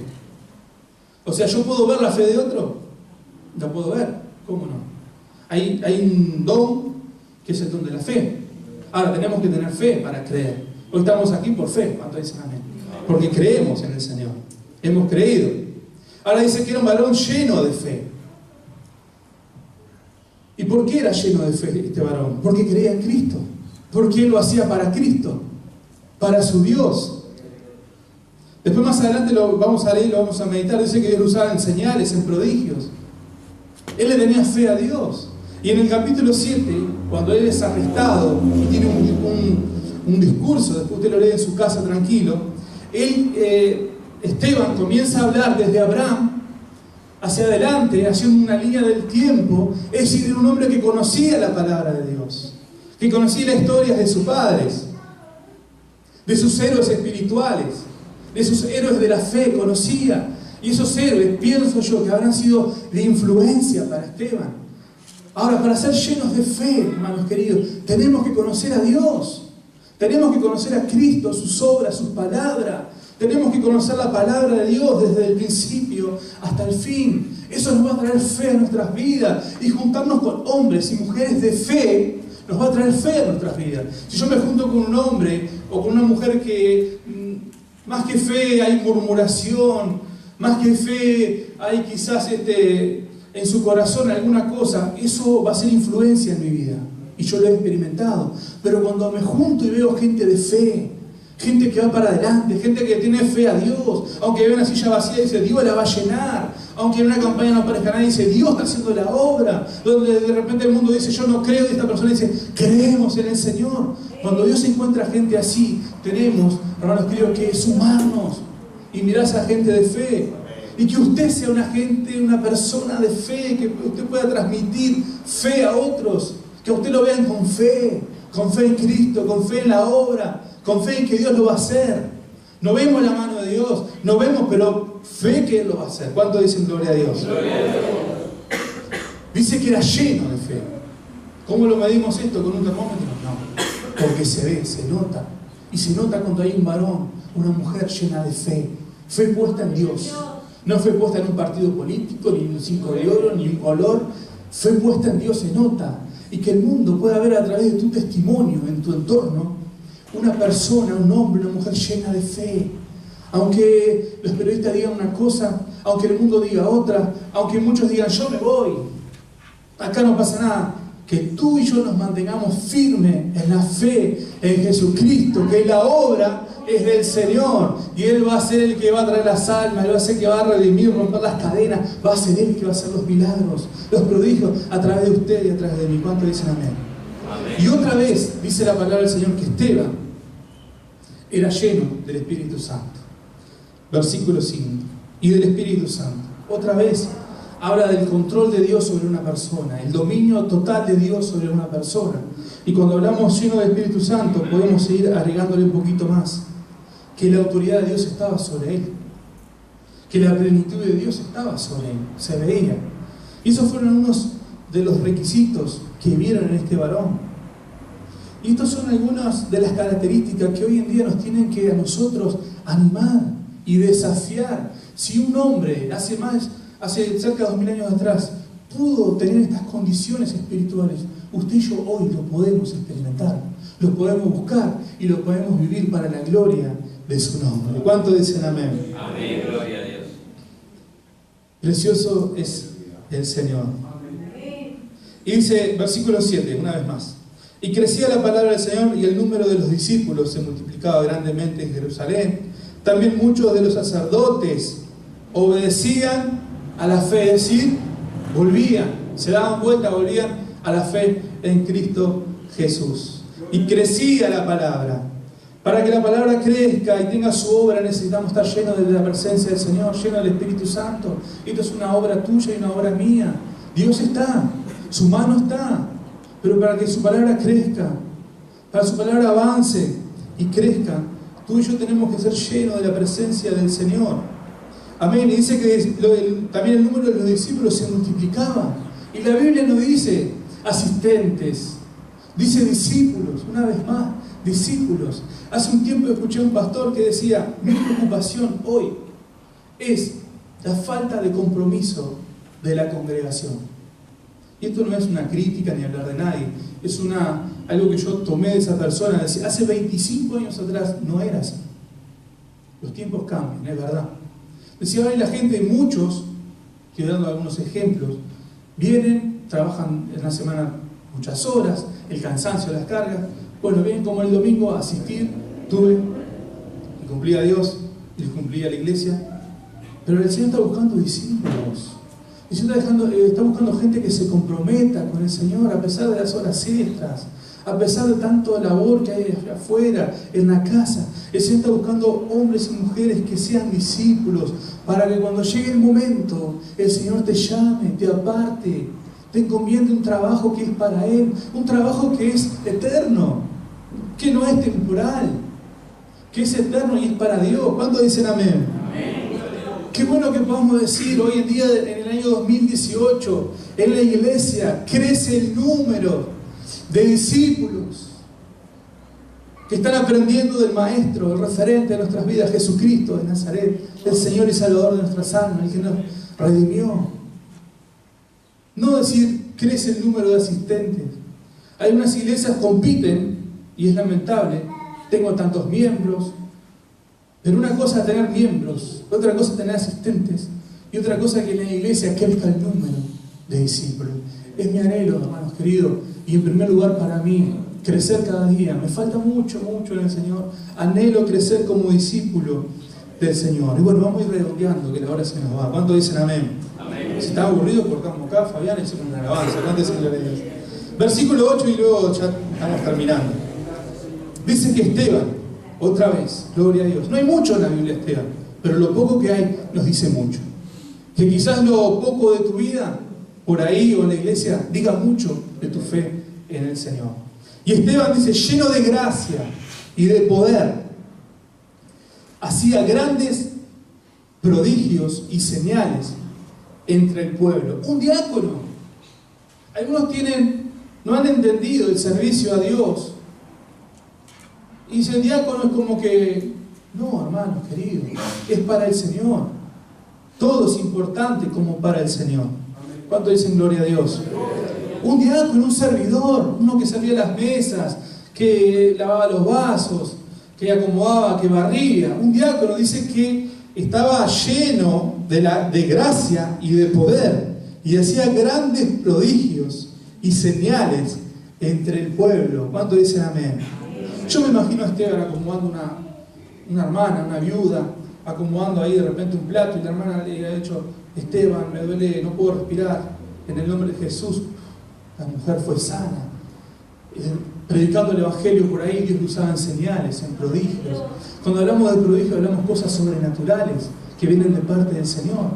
O sea, ¿yo puedo ver la fe de otro? La puedo ver, ¿cómo no? Hay un don que es el don de la fe. Ahora, tenemos que tener fe para creer. Hoy estamos aquí por fe. ¿Cuántos dicen amén? Porque creemos en el Señor. Hemos creído. Ahora dice que era un varón lleno de fe. ¿Y por qué era lleno de fe este varón? Porque creía en Cristo. Porque él lo hacía para Cristo. Para su Dios. Después más adelante lo vamos a leer, lo vamos a meditar. Dice que él lo usaba en señales, en prodigios. Él le tenía fe a Dios. Y en el capítulo 7, cuando él es arrestado y tiene un discurso, después usted lo lee en su casa tranquilo, Esteban comienza a hablar desde Abraham hacia adelante, haciendo una línea del tiempo, es decir, era un hombre que conocía la palabra de Dios, que conocía las historias de sus padres, de sus héroes espirituales, de sus héroes de la fe, conocía. Y esos héroes, pienso yo, que habrán sido de influencia para Esteban. Ahora, para ser llenos de fe, hermanos queridos, tenemos que conocer a Dios. Tenemos que conocer a Cristo, sus obras, sus palabras. Tenemos que conocer la palabra de Dios desde el principio hasta el fin. Eso nos va a traer fe a nuestras vidas. Y juntarnos con hombres y mujeres de fe nos va a traer fe a nuestras vidas. Si yo me junto con un hombre o con una mujer que más que fe hay murmuración, más que fe hay quizás en su corazón alguna cosa, eso va a ser influencia en mi vida. Y yo lo he experimentado. Pero cuando me junto y veo gente de fe, gente que va para adelante, gente que tiene fe a Dios, aunque vea una silla vacía, dice Dios la va a llenar. Aunque en una campaña no aparezca nadie, dice Dios está haciendo la obra. Donde de repente el mundo dice yo no creo, y esta persona dice creemos en el Señor. Cuando Dios encuentra gente así, tenemos, hermanos queridos, que sumarnos y mirar a esa gente de fe. Y que usted sea una persona de fe, que usted pueda transmitir fe a otros, que a usted lo vean con fe en Cristo, con fe en la obra, con fe en que Dios lo va a hacer. No vemos la mano de Dios, no vemos, pero fe que Él lo va a hacer. ¿Cuánto dicen gloria a Dios? Gloria a Dios. Dice que era lleno de fe. ¿Cómo lo medimos esto? ¿Con un termómetro? No, porque se ve, se nota. Y se nota cuando hay un varón, una mujer llena de fe. Fe puesta en Dios. No fue puesta en un partido político, ni en un 5 de oro, ni un color. Fue puesta en Dios, se nota. Y que el mundo pueda ver a través de tu testimonio, en tu entorno, una persona, un hombre, una mujer llena de fe. Aunque los periodistas digan una cosa, aunque el mundo diga otra, aunque muchos digan yo me voy, acá no pasa nada. Que tú y yo nos mantengamos firmes en la fe en Jesucristo, que la obra es del Señor y Él va a ser el que va a traer las almas, Él va a ser el que va a redimir, romper las cadenas, va a ser Él el que va a hacer los milagros, los prodigios a través de usted y a través de mí. ¿Cuánto dicen amén? Amén. Y otra vez dice la palabra del Señor que Esteban era lleno del Espíritu Santo. Versículo 5. Y del Espíritu Santo. Otra vez habla del control de Dios sobre una persona, el dominio total de Dios sobre una persona. Y cuando hablamos lleno del Espíritu Santo, podemos seguir agregándole un poquito más. Que la autoridad de Dios estaba sobre él. Que la plenitud de Dios estaba sobre él. Se veía. Y esos fueron algunos de los requisitos que vieron en este varón. Y estas son algunas de las características que hoy en día nos tienen que a nosotros animar y desafiar. Si un hombre hace cerca de 2000 años atrás pudo tener estas condiciones espirituales, usted y yo hoy lo podemos experimentar, lo podemos buscar y lo podemos vivir para la gloria de su nombre. ¿Cuánto dicen amén? Amén, gloria a Dios. Precioso es el Señor. Y dice, versículo 7, una vez más. Y crecía la palabra del Señor y el número de los discípulos se multiplicaba grandemente en Jerusalén. También muchos de los sacerdotes obedecían a la fe, es decir, volvían, se daban vuelta, volvían a la fe en Cristo Jesús. Y crecía la palabra. Para que la palabra crezca y tenga su obra, necesitamos estar llenos de la presencia del Señor, llenos del Espíritu Santo. Esto es una obra tuya y una obra mía. Dios está, su mano está. Pero para que su palabra crezca, para que su palabra avance y crezca, Tú y yo tenemos que ser llenos de la presencia del Señor. Amén. Y dice que también el número de los discípulos se multiplicaba. Y la Biblia no dice asistentes, dice discípulos, una vez más, discípulos. Hace un tiempo escuché a un pastor que decía, mi preocupación hoy es la falta de compromiso de la congregación. Y esto no es una crítica ni hablar de nadie, es algo que yo tomé de esa persona. Decía, hace 25 años atrás no era así. Los tiempos cambian, es verdad. Decía, hoy la gente, muchos, estoy dando algunos ejemplos, vienen, trabajan en la semana muchas horas, el cansancio, las cargas. Bueno, vienen como el domingo a asistir, y cumplí a Dios, y cumplí a la iglesia. Pero el Señor está buscando discípulos. El Señor está buscando gente que se comprometa con el Señor a pesar de las horas extras, a pesar de tanto labor que hay afuera, en la casa. El Señor está buscando hombres y mujeres que sean discípulos, para que cuando llegue el momento, el Señor te llame, te aparte, te encomiende un trabajo que es para Él, un trabajo que es eterno, que no es temporal, que es eterno y es para Dios. ¿Cuántos dicen amén? Amén. Qué bueno que podamos decir hoy en día, en el año 2018, en la iglesia crece el número de discípulos que están aprendiendo del Maestro, el referente de nuestras vidas, Jesucristo de Nazaret, el Señor y Salvador de nuestras almas, el que nos redimió. No decir crece el número de asistentes. Hay unas iglesias que compiten, y es lamentable, tengo tantos miembros, pero una cosa es tener miembros, otra cosa es tener asistentes, y otra cosa es que en la iglesia crezca el número de discípulos. Es mi anhelo, hermanos queridos, y en primer lugar para mí, crecer cada día. Me falta mucho en el Señor. Anhelo crecer como discípulo del Señor. Y bueno, vamos a ir redondeando, que la hora se nos va. ¿Cuántos dicen amén? Amén. Si está aburrido, cortamos acá, Fabián, y hacemos una alabanza. ¿Cuántos dicen gloria a Dios? Versículo 8 y luego ya estamos terminando. Dice que Esteban, otra vez, gloria a Dios. No hay mucho en la Biblia, Esteban, pero lo poco que hay nos dice mucho. Que quizás lo poco de tu vida, por ahí o en la iglesia, diga mucho de tu fe en el Señor. Y Esteban dice, lleno de gracia y de poder, hacía grandes prodigios y señales entre el pueblo. Un diácono. Algunos no han entendido el servicio a Dios. Y dice, el diácono es como que, no, hermanos queridos, es para el Señor. Todo es importante como para el Señor. ¿Cuánto dicen gloria a Dios? Un diácono, un servidor, uno que servía las mesas, que lavaba los vasos, que acomodaba, que barría. Un diácono dice que estaba lleno de gracia y de poder, y hacía grandes prodigios y señales entre el pueblo. ¿Cuánto dicen amén? Yo me imagino a Esteban acomodando una hermana, una viuda, acomodando ahí de repente un plato, y la hermana le ha dicho, Esteban, me duele, no puedo respirar, en el nombre de Jesús. La mujer fue sana. Predicando el Evangelio por ahí, Dios lo usaba en señales, en prodigios. Cuando hablamos de prodigios, hablamos cosas sobrenaturales que vienen de parte del Señor.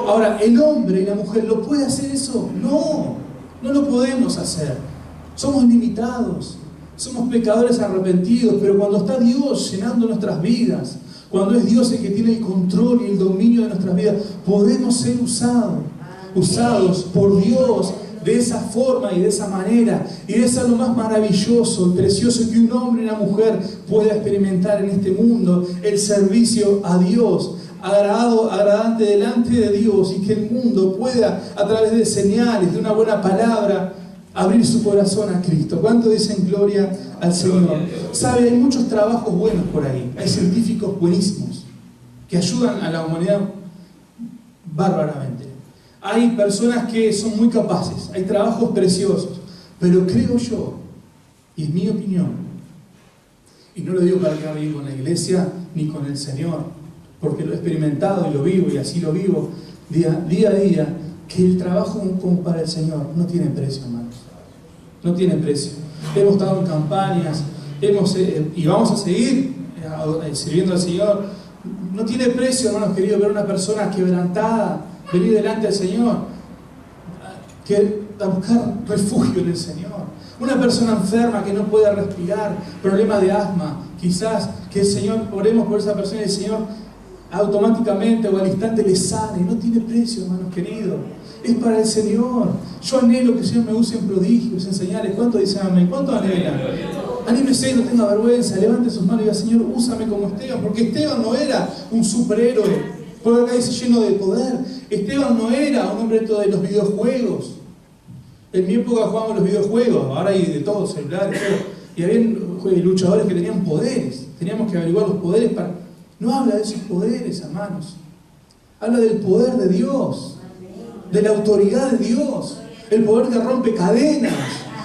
Ahora, ¿el hombre y la mujer lo puede hacer eso? No, no lo podemos hacer. Somos limitados, somos pecadores arrepentidos, pero cuando está Dios llenando nuestras vidas, cuando es Dios el que tiene el control y el dominio de nuestras vidas, podemos ser usados por Dios de esa forma y de esa manera. Y es lo más maravilloso y precioso que un hombre y una mujer pueda experimentar en este mundo, el servicio a Dios, agradante delante de Dios, y que el mundo pueda, a través de señales, de una buena palabra, abrir su corazón a Cristo. ¿Cuánto dicen gloria al Señor? ¿Sabe? Hay muchos trabajos buenos por ahí. Hay científicos buenísimos que ayudan a la humanidad bárbaramente. Hay personas que son muy capaces. Hay trabajos preciosos. Pero creo yo, y es mi opinión, y no lo digo para quedar bien con la iglesia ni con el Señor, porque lo he experimentado y lo vivo, y así lo vivo día a día, que el trabajo como para el Señor no tiene precio, hermanos. No tiene precio. Hemos estado en campañas, y vamos a seguir sirviendo al Señor. No tiene precio, hermanos queridos, ver a una persona quebrantada venir delante del Señor, que a buscar refugio en el Señor. Una persona enferma que no pueda respirar, problema de asma, quizás que el Señor, oremos por esa persona y el Señor automáticamente o al instante le sane. No tiene precio, hermanos queridos. Es para el Señor. Yo anhelo que el Señor me use en prodigios, en señales. ¿Cuánto dicen amén? ¿Cuánto anhelan? Anímese, no tenga vergüenza, levante sus manos y diga: Señor, úsame como Esteban, porque Esteban no era un superhéroe, porque acá dice lleno de poder. Esteban no era un hombre de los videojuegos. En mi época jugábamos los videojuegos, ahora hay de todo, celulares, todo. Y había luchadores que tenían poderes. Teníamos que averiguar los poderes para... No habla de esos poderes, hermanos. Habla del poder de Dios, de la autoridad de Dios, el poder que rompe cadenas,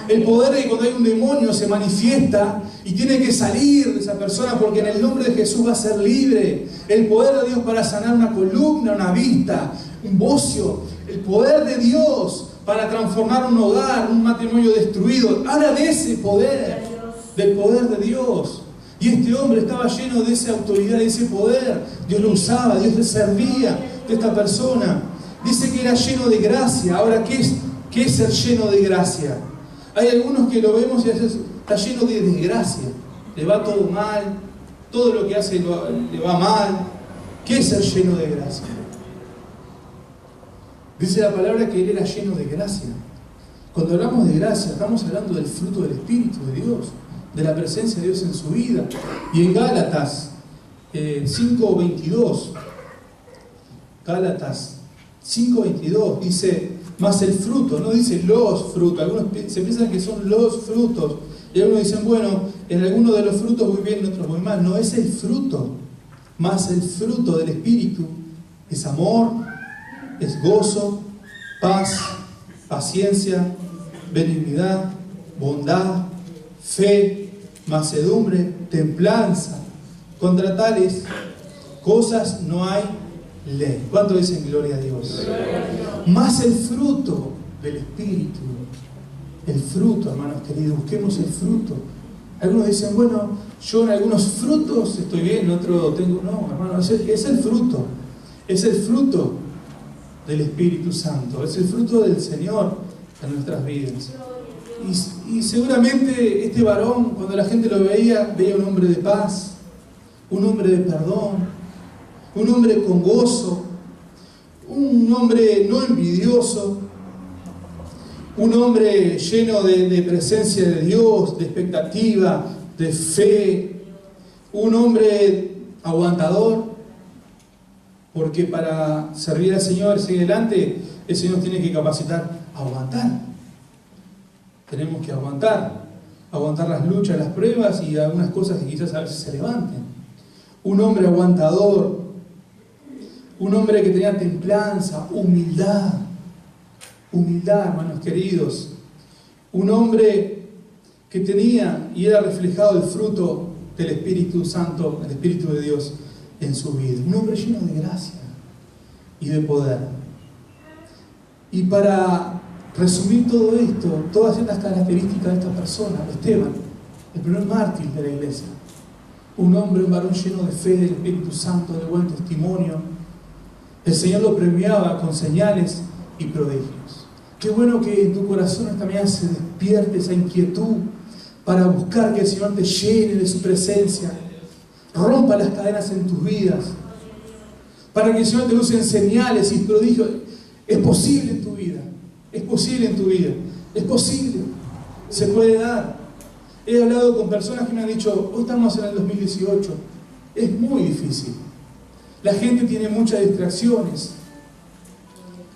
el poder de que cuando hay un demonio se manifiesta y tiene que salir de esa persona porque en el nombre de Jesús va a ser libre. El poder de Dios para sanar una columna, una vista, un bocio. El poder de Dios para transformar un hogar, un matrimonio destruido. Habla de ese poder, del poder de Dios. Y este hombre estaba lleno de esa autoridad, de ese poder. Dios lo usaba, Dios le servía de esta persona. Dice que era lleno de gracia. Ahora, ¿qué es ser lleno de gracia? Hay algunos que lo vemos y está lleno de desgracia. Le va todo mal, todo lo que hace le va mal. ¿Qué es ser lleno de gracia? Dice la palabra que él era lleno de gracia. Cuando hablamos de gracia, estamos hablando del fruto del Espíritu de Dios, de la presencia de Dios en su vida. Y en Gálatas 5:22, Gálatas 5:22 dice: más el fruto, no dice los frutos. Algunos se piensan que son los frutos. Y algunos dicen, bueno, en alguno de los frutos voy bien, en otros voy mal. No, es el fruto. Más el fruto del Espíritu es amor, es gozo, paz, paciencia, benignidad, bondad, fe, mansedumbre, templanza. Contra tales cosas no hay ley. ¿Cuánto dicen gloria a Dios? Más el fruto del Espíritu. El fruto, hermanos queridos, busquemos el fruto. Algunos dicen, bueno, yo en algunos frutos estoy bien, en otro tengo... No, hermano, es el fruto. Es el fruto del Espíritu Santo. Es el fruto del Señor en nuestras vidas. Y seguramente este varón, cuando la gente lo veía un hombre de paz, un hombre de perdón, un hombre con gozo, un hombre no envidioso, un hombre lleno de presencia de Dios, de expectativa, de fe, un hombre aguantador, porque para servir al Señor, seguir adelante, el Señor tiene que capacitar a aguantar. Tenemos que aguantar las luchas, las pruebas y algunas cosas que quizás a veces se levanten. Un hombre aguantador, un hombre que tenía templanza, humildad, hermanos queridos. Un hombre que tenía y era reflejado el fruto del Espíritu Santo, el Espíritu de Dios en su vida. Un hombre lleno de gracia y de poder. Y para resumir todo esto, todas estas características de esta persona, Esteban, el primer mártir de la iglesia, un hombre, un varón lleno de fe del Espíritu Santo, de buen testimonio. El Señor lo premiaba con señales y prodigios. Qué bueno que en tu corazón esta mañana se despierte esa inquietud para buscar que el Señor te llene de su presencia, rompa las cadenas en tus vidas, para que el Señor te use en señales y prodigios. Es posible en tu vida, es posible en tu vida, es posible, se puede dar. He hablado con personas que me han dicho, hoy estamos en el 2018, es muy difícil. La gente tiene muchas distracciones,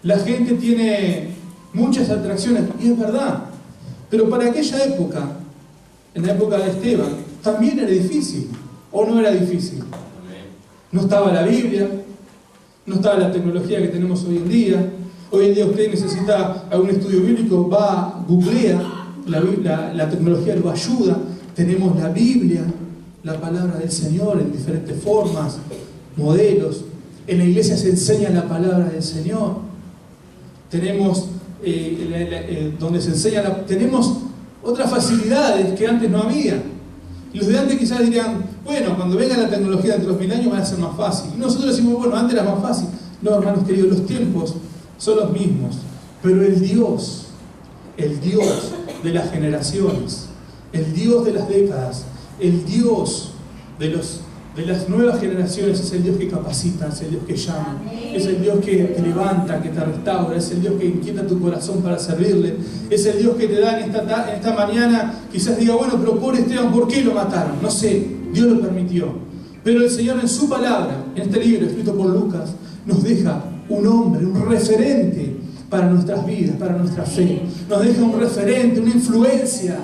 la gente tiene muchas atracciones, y es verdad, pero para aquella época, en la época de Esteban, también era difícil, o no era difícil. No estaba la Biblia, no estaba la tecnología que tenemos hoy en día. Hoy en día usted necesita algún estudio bíblico, va, googlea, la tecnología lo ayuda. Tenemos la Biblia, la palabra del Señor en diferentes formas, modelos. En la iglesia se enseña la palabra del Señor. Tenemos donde se enseña tenemos otras facilidades que antes no había. Y los de antes quizás dirían, bueno, cuando venga la tecnología dentro de 2000 años va a ser más fácil. Y nosotros decimos, bueno, antes era más fácil. No, hermanos queridos, los tiempos son los mismos, pero el Dios el Dios de las generaciones, el Dios de las décadas, el Dios de las nuevas generaciones, es el Dios que capacita, es el Dios que llama, es el Dios que te levanta, que te restaura, es el Dios que inquieta tu corazón para servirle, es el Dios que te da en esta mañana, quizás diga, bueno, pero pobre Esteban, ¿por qué lo mataron? No sé, Dios lo permitió. Pero el Señor en su palabra, en este libro escrito por Lucas, nos deja un hombre, un referente para nuestras vidas, para nuestra fe. Nos deja un referente, una influencia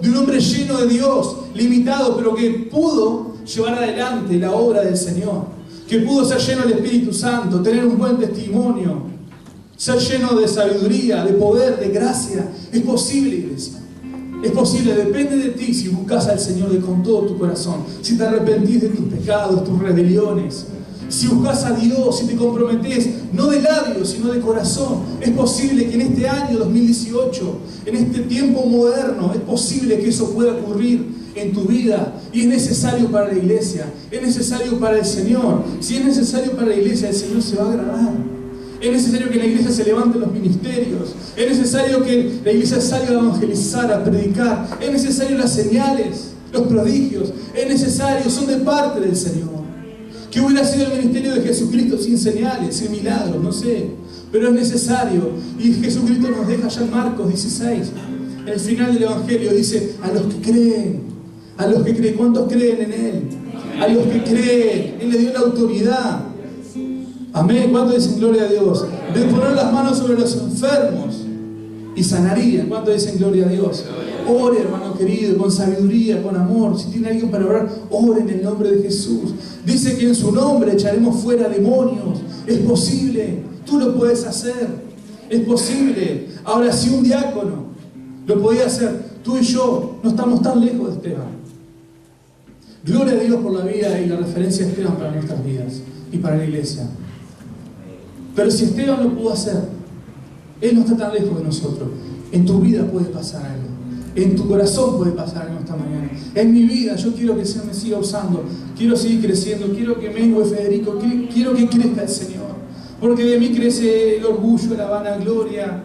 de un hombre lleno de Dios, limitado, pero que pudo llevar adelante la obra del Señor, que pudo ser lleno del Espíritu Santo, tener un buen testimonio, ser lleno de sabiduría, de poder, de gracia. Es posible, iglesia. Es posible, depende de ti si buscas al Señor con todo tu corazón, si te arrepentís de tus pecados, tus rebeliones, si buscas a Dios, si te comprometés, no de labios, sino de corazón. Es posible que en este año 2018, en este tiempo moderno, es posible que eso pueda ocurrir en tu vida, y es necesario para la iglesia, es necesario para el Señor. Si es necesario para la iglesia, el Señor se va a agradar. Es necesario que la iglesia se levante los ministerios, es necesario que la iglesia salga a evangelizar, a predicar, es necesario las señales, los prodigios, es necesario, son de parte del Señor. ¿Qué hubiera sido el ministerio de Jesucristo sin señales, sin milagros? No sé, pero es necesario. Y Jesucristo nos deja ya en Marcos 16, en el final del Evangelio, dice, a los que creen, ¿cuántos creen en Él? A los que creen, Él le dio la autoridad. Amén. ¿Cuántos dicen gloria a Dios? De poner las manos sobre los enfermos y sanarían. ¿Cuántos dicen gloria a Dios? Ore, hermano querido, con sabiduría, con amor. Si tiene alguien para orar, ore en el nombre de Jesús. Dice que en su nombre echaremos fuera demonios. Es posible. Tú lo puedes hacer. Es posible. Ahora, si un diácono lo podía hacer, tú y yo no estamos tan lejos de Esteban. Gloria a Dios por la vida y la referencia de Esteban para nuestras vidas y para la iglesia. Pero si Esteban lo pudo hacer, él no está tan lejos de nosotros. En tu vida puede pasar algo. En tu corazón puede pasar algo esta mañana. En mi vida, yo quiero que el Señor me siga usando. Quiero seguir creciendo. Quiero que mengue Federico. Quiero que crezca el Señor. Porque de mí crece el orgullo, la vanagloria,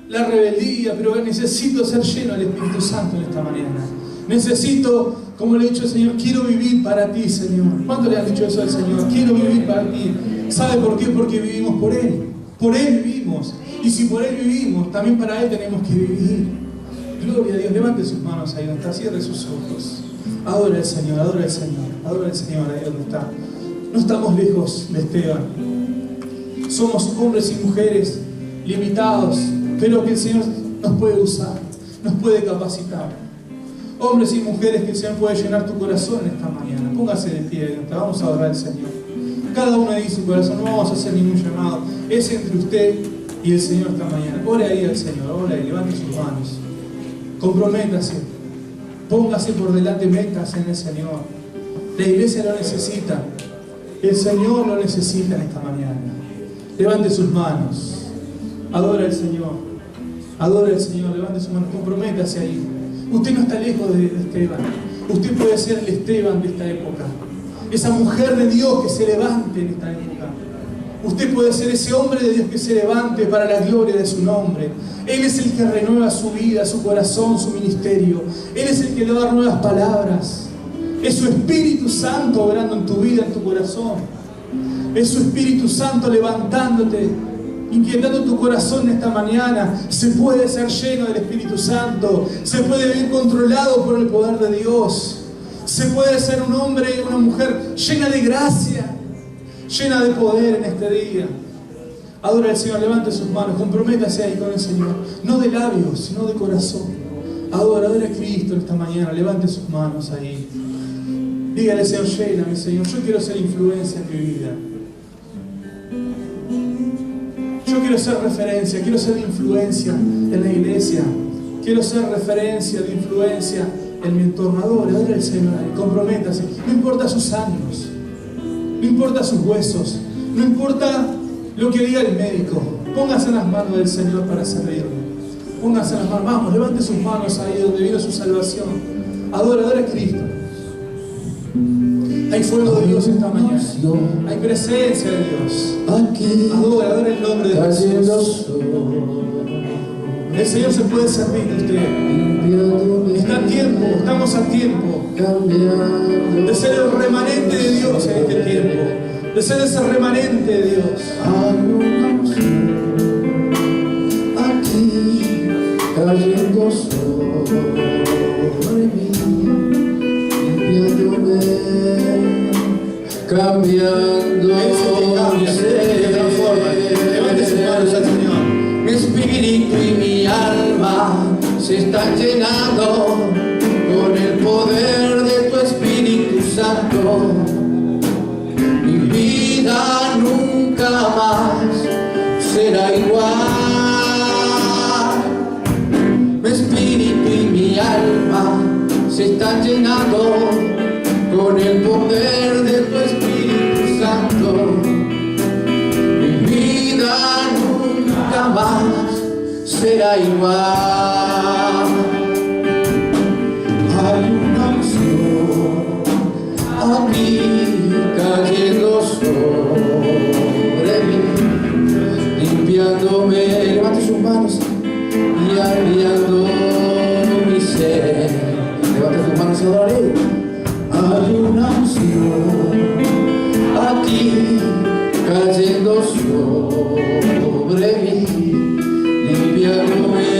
la rebeldía. Pero necesito ser lleno del Espíritu Santo en esta mañana. Necesito, como le he dicho al Señor, quiero vivir para ti, Señor. ¿Cuándo le han dicho eso al Señor? Quiero vivir para ti. ¿Sabe por qué? Porque vivimos por Él. Por Él vivimos. Y si por Él vivimos, también para Él tenemos que vivir. Gloria a Dios. Levante sus manos ahí donde está. Cierre sus ojos. Adora al Señor, adora al Señor. Adora al Señor ahí donde está. No estamos lejos de Esteban. Somos hombres y mujeres limitados, pero que el Señor nos puede usar, nos puede capacitar. Hombres y mujeres que el Señor puede llenar tu corazón esta mañana. Póngase de pie, vamos a adorar al Señor. Cada uno ahí su corazón, no vamos a hacer ningún llamado. Es entre usted y el Señor esta mañana. Ore ahí al Señor, ore ahí, levante sus manos. Comprométase, póngase por delante, métase en el Señor. La iglesia lo necesita, el Señor lo necesita en esta mañana. Levante sus manos, adora al Señor, adora al Señor, levante sus manos, comprométase ahí. Usted no está lejos de Esteban. Usted puede ser el Esteban de esta época. Esa mujer de Dios que se levante en esta época. Usted puede ser ese hombre de Dios que se levante para la gloria de su nombre. Él es el que renueva su vida, su corazón, su ministerio. Él es el que le da nuevas palabras. Es su Espíritu Santo obrando en tu vida, en tu corazón. Es su Espíritu Santo levantándote, inquietando tu corazón esta mañana. Se puede ser lleno del Espíritu Santo. Se puede vivir controlado por el poder de Dios. Se puede ser un hombre y una mujer llena de gracia, llena de poder en este día. Adora al Señor, levante sus manos, comprométase ahí con el Señor. No de labios, sino de corazón. Adora a Cristo esta mañana, levante sus manos ahí. Dígale, Señor, lléname, Señor. Yo quiero ser influencia en mi vida. Yo quiero ser referencia, quiero ser influencia en la iglesia. Quiero ser referencia de influencia en mi entorno. Adora al Señor, comprométase. No importa sus años, no importa sus huesos, no importa lo que diga el médico. Póngase en las manos del Señor para servirle. Póngase en las manos, vamos, levante sus manos ahí donde vino su salvación. Adora a Cristo. Hay fuego de Dios esta mañana. Hay presencia de Dios. Adora el nombre de Jesús. El Señor se puede servir de usted. Está a tiempo, estamos a tiempo de ser el remanente de Dios en este tiempo. De ser ese remanente de Dios. Aquí cayendo sobre mí, limpiándome, cambiando mi ser. Levante sus manos al Señor. Mi espíritu y mi alma se están llenando con el poder de tu Espíritu Santo. Mi vida nunca más será igual. Mi espíritu y mi alma se están llenando con el poder de tu Espíritu Santo. Mi vida nunca más será igual. Hay una unción aquí cayendo sobre mí, limpiándome, levante sus manos, y aliviando mi ser. Levante sus manos y adore. Hay una unción aquí cayendo sobre mí, limpiándome,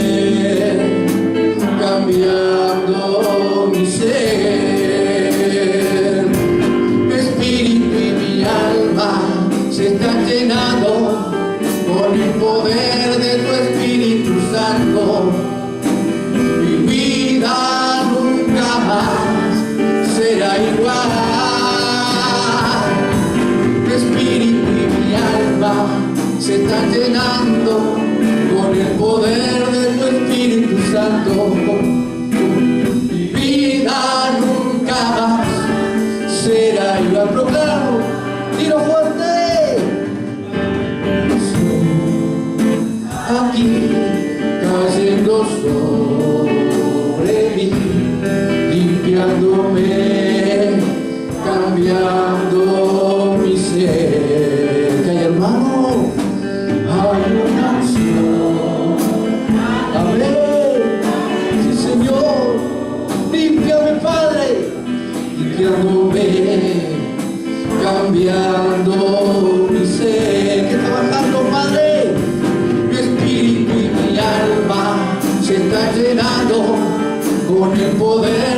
cambiando mi ser. Mi espíritu y mi alma se están llenando con el poder de tu Espíritu Santo. Mi vida nunca más será igual. Mi espíritu y mi alma se están llenando con el poder de tu Espíritu Santo. Mi vida nunca más será igual. Proclamo, tiro fuerte. Aquí cayendo sobre mí, limpiándome, cambiando mi ser. ¿Qué hay, hermano? Hay una unción. Amén. Sí, Señor. Límpiame, Padre, limpiándome, cambiando mi ser. ¿Qué está bajando, Padre? Mi espíritu y mi alma se están llenando con el poder